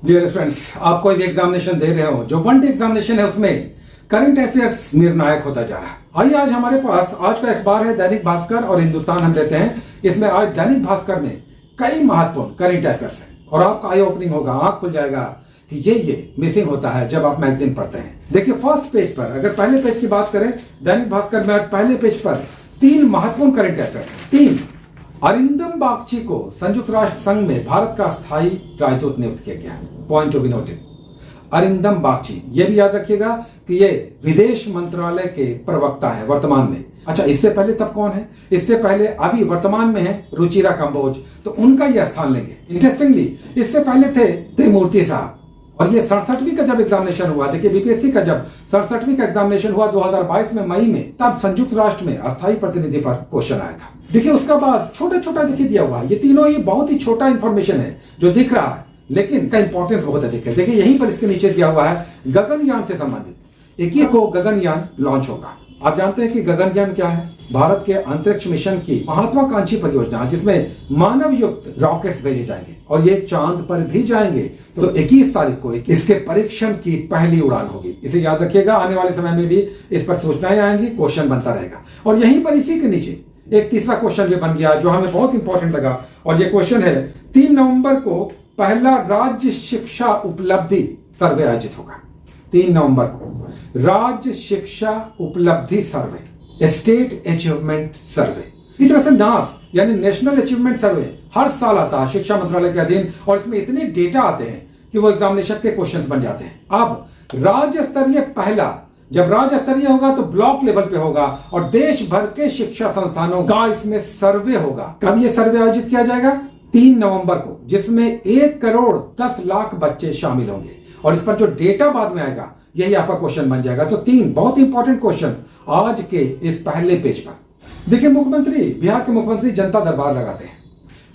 Dear students, आप कोई भी एग्जामिनेशन दे रहे हो, जो वन डे एग्जामिनेशन है उसमें करंट अफेयर्स निर्णायक होता जा रहा है। आइए आज हमारे पास आज का अखबार है दैनिक भास्कर और हिंदुस्तान हम लेते हैं। इसमें आज दैनिक भास्कर में कई महत्वपूर्ण करंट अफेयर्स हैं और आपका आई ओपनिंग होगा, आंख खुल जाएगा कि ये मिसिंग होता है जब आप मैगजीन पढ़ते हैं। देखिए फर्स्ट पेज पर, अगर पहले पेज की बात करें दैनिक भास्कर में, आज पहले पेज पर 3 महत्वपूर्ण करंट अफेयर्स हैं। 3, अरिंदम बागची को संयुक्त राष्ट्र संघ में भारत का स्थायी राजदूत नियुक्त किया गया। Point to be noted, Arindam Bagchi, ये भी याद रखिएगा कि ये विदेश मंत्रालय के प्रवक्ता है वर्तमान में। अच्छा, इससे पहले तब कौन है? इससे पहले अभी वर्तमान में है रुचिरा कंबोज, तो उनका यह स्थान लेंगे। इंटरेस्टिंगली इससे पहले थे त्रिमूर्ति साहब। और ये 67वीं का जब एग्जामिनेशन हुआ, देखिए बीपीएससी का जब 67वीं का एग्जामिनेशन हुआ 2022 में मई में, तब संयुक्त राष्ट्र में अस्थायी प्रतिनिधि पर क्वेश्चन आया था। देखिए उसका बाद छोटा छोटा देखिए दिया हुआ है, ये तीनों ही बहुत ही छोटा इंफॉर्मेशन है जो दिख रहा है, लेकिन का इंपॉर्टेंस बहुत अधिक है। देखिए यहीं पर इसके नीचे दिया हुआ है गगनयान से संबंधित 21 को गगनयान लॉन्च होगा। आप जानते हैं कि गगनयान क्या है? भारत के अंतरिक्ष मिशन की महत्वाकांक्षी परियोजना, जिसमें मानव युक्त रॉकेट्स भेजे जाएंगे और ये चांद पर भी जाएंगे। तो 21 तारीख को इसके परीक्षण की पहली उड़ान होगी। इसे याद रखिएगा, आने वाले समय में भी इस पर सूचनाएं आएंगी, क्वेश्चन बनता रहेगा। और यहीं पर इसी के नीचे एक तीसरा क्वेश्चन भी बन गया जो हमें बहुत इंपॉर्टेंट लगा, और ये क्वेश्चन है 3 नवंबर को पहला राज्य शिक्षा उपलब्धि सर्वे आयोजित होगा। 3 नवंबर को राज्य शिक्षा उपलब्धि सर्वे, स्टेट अचीवमेंट सर्वे। इस तरह से नास यानी नेशनल अचीवमेंट सर्वे हर साल आता है शिक्षा मंत्रालय के अधीन, और इसमें इतने डेटा आते हैं कि वो एग्जामिनेशन के क्वेश्चंस बन जाते हैं। अब राज्य स्तरीय पहला, जब राज्य स्तरीय होगा तो ब्लॉक लेवल पे होगा और देश भर के शिक्षा संस्थानों का इसमें सर्वे होगा। कब ये सर्वे आयोजित किया जाएगा? 3 नवंबर को, जिसमें 1 करोड़ 10 लाख बच्चे शामिल होंगे, और इस पर जो डेटा बाद में आएगा यही आपका क्वेश्चन बन जाएगा। तो 3 बहुत इंपॉर्टेंट क्वेश्चन आज के इस पहले पेज पर। देखिए मुख्यमंत्री, बिहार के मुख्यमंत्री जनता दरबार लगाते हैं,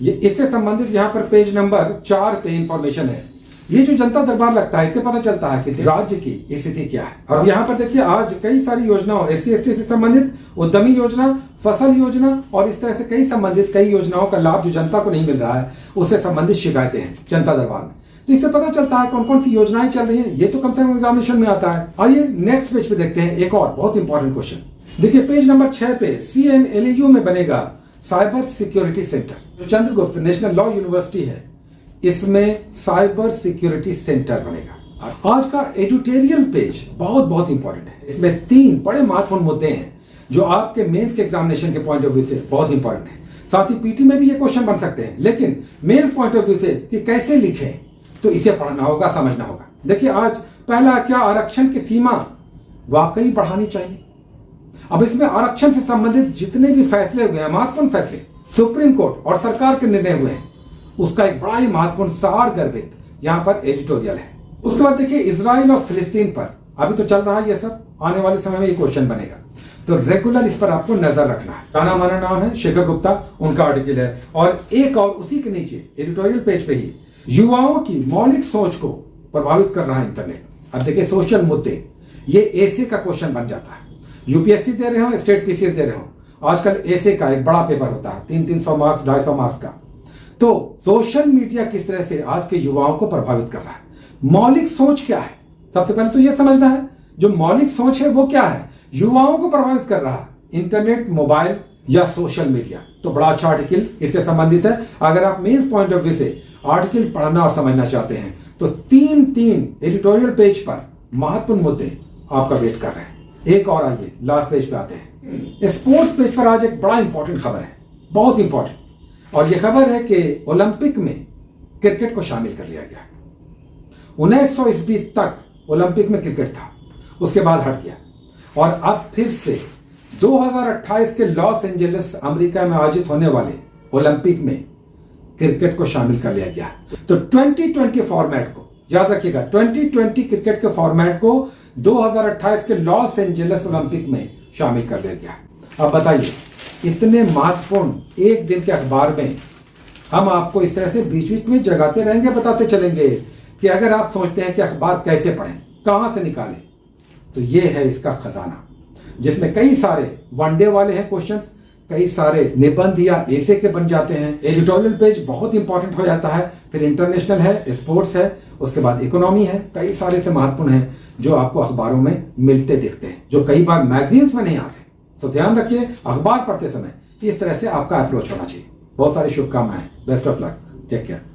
ये इससे संबंधित यहाँ पर पेज नंबर 4 पे इंफॉर्मेशन है। ये जो जनता दरबार लगता है, इससे पता चलता है कि राज्य की स्थिति क्या है। और यहाँ पर देखिए आज कई सारी योजनाओं, SC/ST से संबंधित उद्यमी योजना, फसल योजना और इस तरह से कई योजनाओं का लाभ जो जनता को नहीं मिल रहा है, उससे संबंधित शिकायतें हैं जनता दरबार में। तो इससे पता चलता है कौन कौन सी योजनाएं चल रही हैं। ये तो कम से कम एग्जामिनेशन में आता है। आइए नेक्स्ट पेज पे देखते हैं एक और बहुत इंपॉर्टेंट क्वेश्चन। देखिए पेज नंबर 6 पे CNLU में बनेगा साइबर सिक्योरिटी सेंटर। जो चंद्रगुप्त नेशनल लॉ यूनिवर्सिटी है, इसमें साइबर सिक्योरिटी सेंटर बनेगा। आज का एडिटोरियल पेज बहुत बहुत इंपॉर्टेंट है। इसमें 3 बड़े महत्वपूर्ण मुद्दे हैं जो आपके मेंस के एग्जामिनेशन के पॉइंट ऑफ व्यू से बहुत इंपॉर्टेंट है। साथ ही पीटी में भी ये क्वेश्चन बन सकते हैं, लेकिन मेंस पॉइंट ऑफ व्यू से कि कैसे लिखें, तो इसे पढ़ना होगा, समझना होगा। देखिए आज पहला, क्या आरक्षण की सीमा वाकई बढ़ानी चाहिए? अब इसमें आरक्षण से संबंधित जितने भी फैसले हुए हैं, महत्वपूर्ण फैसले सुप्रीम कोर्ट और सरकार के निर्णय हुए हैं, उसका एक बड़ा ही महत्वपूर्ण सार गर्भित यहाँ पर एडिटोरियल है। उसके बाद देखिए इजराइल और फिलिस्तीन पर अभी तो चल रहा है ये सब, आने वाले समय में ये क्वेश्चन बनेगा, तो रेगुलर इस पर आपको नजर रखना है। जाना माना नाम है शेखर गुप्ता, उनका आर्टिकल है। और एक और उसी के नीचे एडिटोरियल पेज पे ही युवाओं की मौलिक सोच को प्रभावित कर रहा है इंटरनेट। अब देखिए सोशल मुद्दे, ये एसे का क्वेश्चन बन जाता है। यूपीएससी दे रहे हो, स्टेट पीसीएस दे रहे हो, आजकल एसे का एक बड़ा पेपर होता है 300 मार्क्स 250 मार्क्स का। तो सोशल मीडिया किस तरह से आज के युवाओं को प्रभावित कर रहा है, मौलिक सोच क्या है, सबसे पहले तो यह समझना है जो मौलिक सोच है वो क्या है, युवाओं को प्रभावित कर रहा है, इंटरनेट, मोबाइल या सोशल मीडिया। तो बड़ा अच्छा आर्टिकल इससे संबंधित है। अगर आप मेंस पॉइंट ऑफ व्यू से आर्टिकल पढ़ना और समझना चाहते हैं तो 3 एडिटोरियल पेज पर महत्वपूर्ण मुद्दे आपका वेट कर रहे हैं। एक और आइए लास्ट पेज पे आते हैं। स्पोर्ट्स पेज पर आज एक बड़ा इंपॉर्टेंट खबर है, बहुत इंपॉर्टेंट, और यह खबर है कि ओलंपिक में क्रिकेट को शामिल कर लिया गया। 1900 ईस्वी तक ओलंपिक में क्रिकेट था, उसके बाद हट गया, और अब फिर से 2028 के लॉस एंजेलिस अमेरिका में आयोजित होने वाले ओलंपिक में क्रिकेट को शामिल कर लिया गया। तो 2020 फॉर्मेट को याद रखिएगा, 2020 क्रिकेट के फॉर्मेट को 2028 के लॉस एंजेलिस ओलंपिक में शामिल कर लिया गया। अब बताइए, इतने महत्वपूर्ण एक दिन के अखबार में हम आपको इस तरह से बीच बीच में जगाते रहेंगे, बताते चलेंगे कि अगर आप सोचते हैं कि अखबार कैसे पढ़ें, कहां से निकालें, तो ये है इसका खजाना, जिसमें कई सारे वनडे वाले हैं क्वेश्चंस, कई सारे निबंध या ऐसे के बन जाते हैं। एडिटोरियल पेज बहुत इंपॉर्टेंट हो जाता है। फिर इंटरनेशनल है, स्पोर्ट्स है, उसके बाद इकोनॉमी है, कई सारे से महत्वपूर्ण हैं जो आपको अखबारों में मिलते दिखते हैं, जो कई बार मैगजीन्स में नहीं आते। तो ध्यान रखिए अखबार पढ़ते समय इस तरह से आपका अप्रोच होना चाहिए। बहुत सारी शुभकामनाएं। Best of luck. Take care.